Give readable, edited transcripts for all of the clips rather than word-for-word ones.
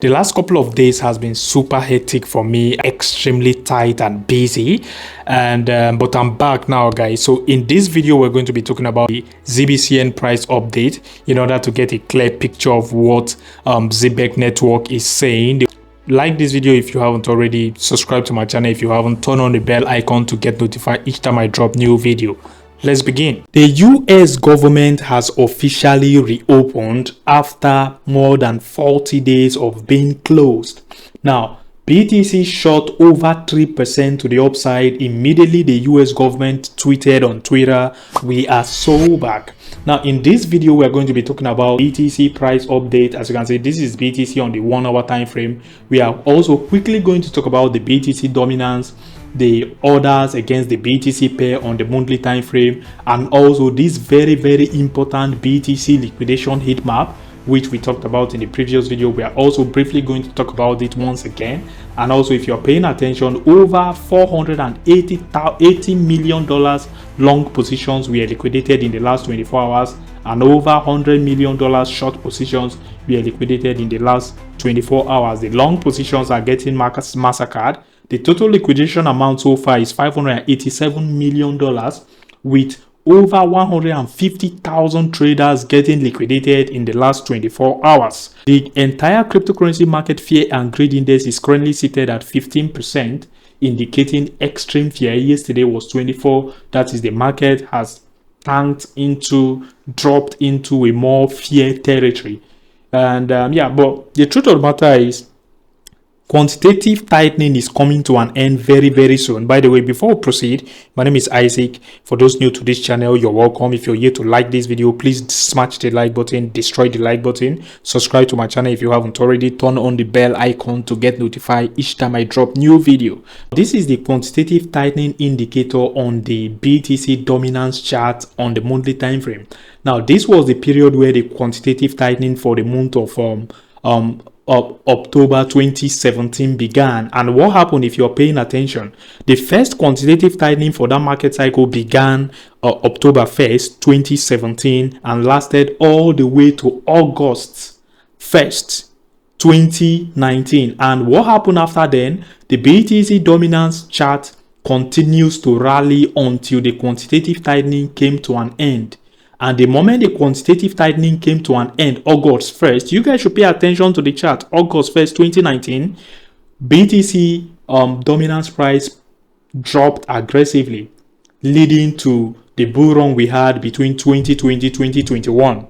The last couple of days has been super hectic for me, extremely tight and busy, and but I'm back now, guys. So in this video, we're going to be talking about the Zbcn price update in order to get a clear picture of what Zebec Network is saying. Like this video if you haven't already, subscribe to my channel if you haven't, turn on the bell icon to get notified each time I drop new video. Let's begin. The US government has officially reopened after more than 40 days of being closed. Now, BTC shot over 3% to the upside. Immediately, the US government tweeted on Twitter, "We are so back." Now, in this video, we're going to be talking about BTC price update. As you can see, this is BTC on the 1 hour time frame. We are also quickly going to talk about the BTC dominance, the orders against the BTC pair on the monthly time frame, and also this very important BTC liquidation heat map, which we talked about in the previous video. We are also briefly going to talk about it once again. And also, if you're paying attention, over $480 million long positions were liquidated in the last 24 hours, and over $100 million short positions were liquidated in the last 24 hours. The long positions are getting massacred. The total liquidation amount so far is $587 million, with over 150,000 traders getting liquidated in the last 24 hours. The entire cryptocurrency market fear and greed index is currently seated at 15%, indicating extreme fear. Yesterday was 24. That is, the market has dropped into a more fear territory. And but the truth of the matter is, quantitative tightening is coming to an end very soon. By the way, before we proceed, my name is Isaac. For those new to this channel, you're welcome. If you're here to like this video, please smash the like button, destroy the like button, subscribe to my channel if you haven't already, turn on the bell icon to get notified each time I drop new video. This is the quantitative tightening indicator on the BTC dominance chart on the monthly time frame. Now, this was the period where the quantitative tightening for the month of October 2017 began. And what happened, if you're paying attention, the first quantitative tightening for that market cycle began October 1st 2017 and lasted all the way to August 1st 2019. And what happened after then? The BTC dominance chart continues to rally until the quantitative tightening came to an end. And the moment the quantitative tightening came to an end, August 1st, you guys should pay attention to the chart. August 1st, 2019, BTC dominance price dropped aggressively, leading to the bull run we had between 2020 and 2021.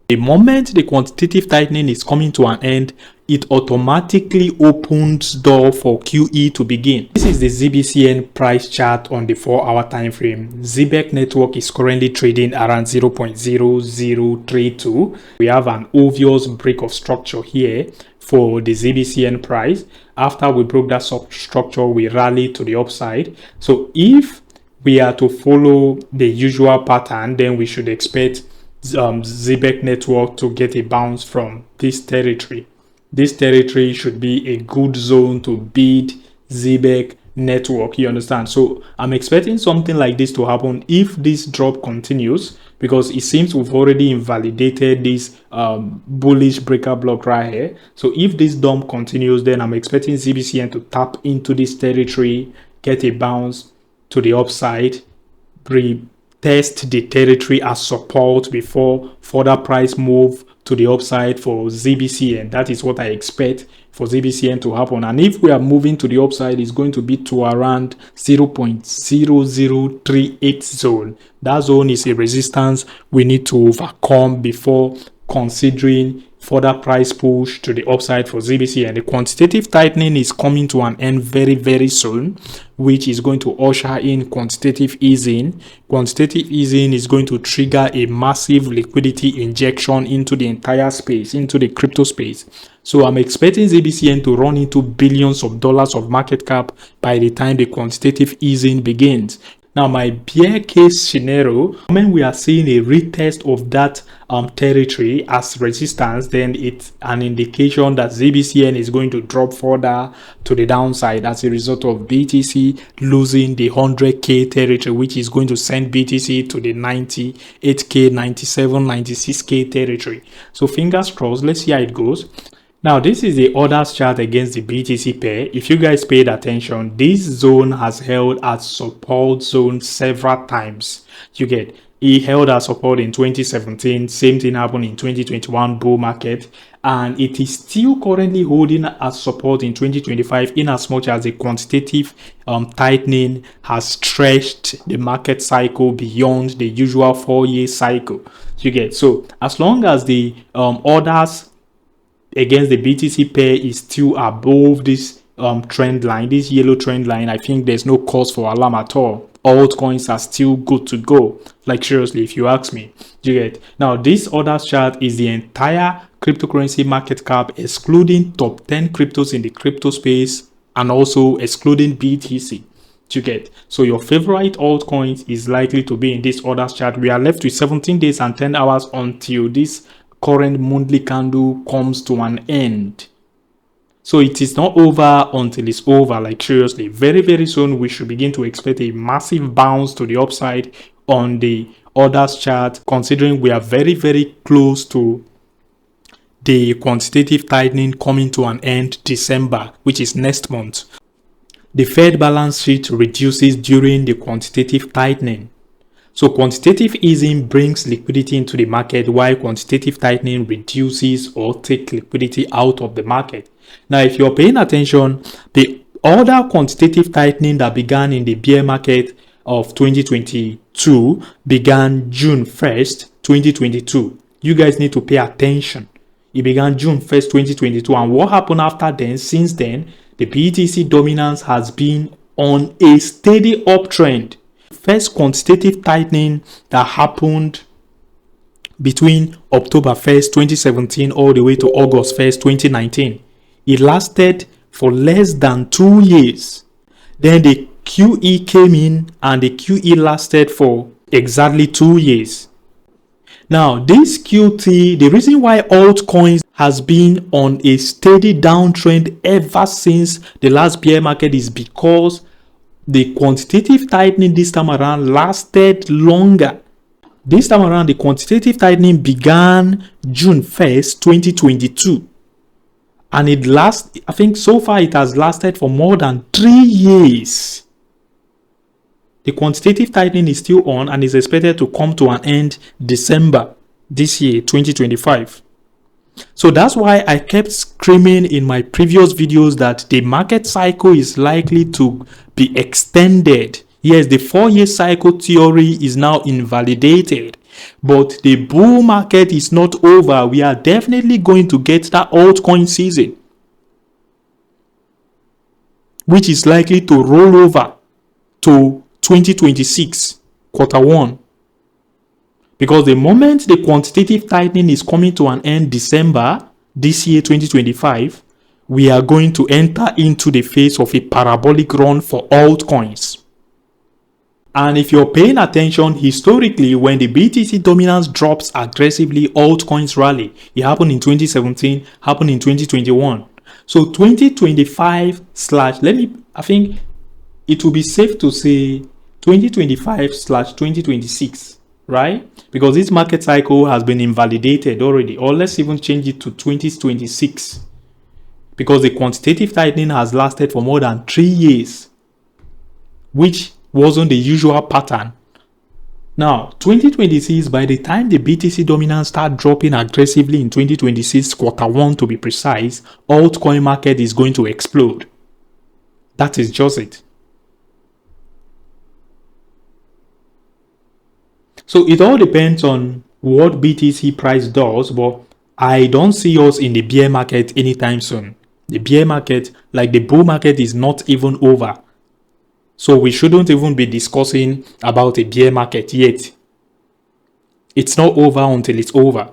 The moment the quantitative tightening is coming to an end, it automatically opens door for QE to begin. This is the Zbcn price chart on the 4 hour time frame. Zebec Network is currently trading around 0.0032. We have an obvious break of structure here for the Zbcn price. After we broke that structure, we rallied to the upside. So if we are to follow the usual pattern, then we should expect Zebec Network to get a bounce from this territory. This territory should be a good zone to bid Zebec Network, you understand? So I'm expecting something like this to happen if this drop continues, because it seems we've already invalidated this bullish breaker block right here. So if this dump continues, then I'm expecting Zbcn to tap into this territory, get a bounce to the upside, test the territory as support before further price move to the upside for Zbcn. That is what I expect for Zbcn to happen. And if we are moving to the upside, it's going to be to around 0.0038 zone. That zone is a resistance we need to overcome before considering further price push to the upside for Zbcn. The quantitative tightening is coming to an end very soon, which is going to usher in quantitative easing. Quantitative easing is going to trigger a massive liquidity injection into the entire space, into the crypto space. So I'm expecting Zbcn to run into billions of dollars of market cap by the time the quantitative easing begins. Now, my bear case scenario, when we are seeing a retest of that territory as resistance, then it's an indication that Zbcn is going to drop further to the downside as a result of BTC losing the 100k territory, which is going to send BTC to the 98k, 97, 96k territory. So fingers crossed. Let's see how it goes. Now, this is the orders chart against the BTC pair. If you guys paid attention, this zone has held as support zone several times. You get, it held as support in 2017. Same thing happened in 2021 bull market. And it is still currently holding as support in 2025 in as much as the quantitative tightening has stretched the market cycle beyond the usual 4-year cycle. You get, so as long as the orders against the BTC pair is still above this trend line, this yellow trend line, I think there's no cause for alarm at all. Altcoins are still good to go. Like seriously, if you ask me. You get, now this orders chart is the entire cryptocurrency market cap excluding top 10 cryptos in the crypto space and also excluding BTC. You get, so your favorite altcoins is likely to be in this orders chart. We are left with 17 days and 10 hours until this current monthly candle comes to an end. So it is not over until it's over. Like seriously, very, very soon we should begin to expect a massive bounce to the upside on the orders chart, considering we are very, very close to the quantitative tightening coming to an end December, which is next month. The Fed balance sheet reduces during the quantitative tightening. So quantitative easing brings liquidity into the market, while quantitative tightening reduces or takes liquidity out of the market. Now, if you're paying attention, the other quantitative tightening that began in the bear market of 2022 began June 1st, 2022. You guys need to pay attention. It began June 1st, 2022. And what happened after then? Since then, the BTC dominance has been on a steady uptrend. First quantitative tightening that happened between October 1st, 2017 all the way to August 1st, 2019. It lasted for less than 2 years. Then the QE came in and the QE lasted for exactly 2 years. Now, this QT, the reason why altcoins has been on a steady downtrend ever since the last bear market is because the quantitative tightening this time around lasted longer. This time around, the quantitative tightening began June 1st, 2022. And it lasts, I think so far it has lasted for more than 3 years. The quantitative tightening is still on and is expected to come to an end December this year, 2025. So that's why I kept screaming in my previous videos that the market cycle is likely to be extended. Yes, the 4-year cycle theory is now invalidated, but the bull market is not over. We are definitely going to get that altcoin season, which is likely to roll over to 2026 quarter one. Because the moment the quantitative tightening is coming to an end December this year, 2025, we are going to enter into the phase of a parabolic run for altcoins. And if you're paying attention, historically, when the BTC dominance drops aggressively, altcoins rally. It happened in 2017, happened in 2021. So 2025 slash, I think it will be safe to say 2025 slash 2026, right? Because this market cycle has been invalidated already. Or let's even change it to 2026. Because the quantitative tightening has lasted for more than 3 years, which wasn't the usual pattern. Now, 2026, by the time the BTC dominance start dropping aggressively in 2026, quarter one to be precise, altcoin market is going to explode. That is just it. So it all depends on what BTC price does, but I don't see us in the bear market anytime soon. The bear market, like the bull market, is not even over. So we shouldn't even be discussing about a bear market yet. It's not over until it's over.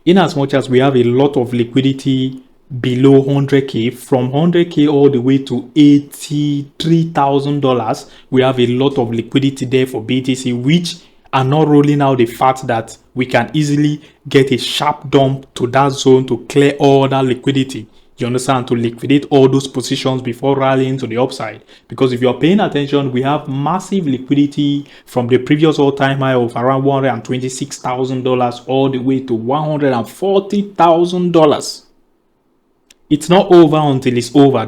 In as much as we have a lot of liquidity below 100K, from 100K all the way to $83,000, we have a lot of liquidity there for BTC, which are not rolling out the fact that we can easily get a sharp dump to that zone to clear all that liquidity. You understand? To liquidate all those positions before rallying to the upside. Because if you're paying attention, we have massive liquidity from the previous all-time high of around $126,000 all the way to $140,000. It's not over until it's over.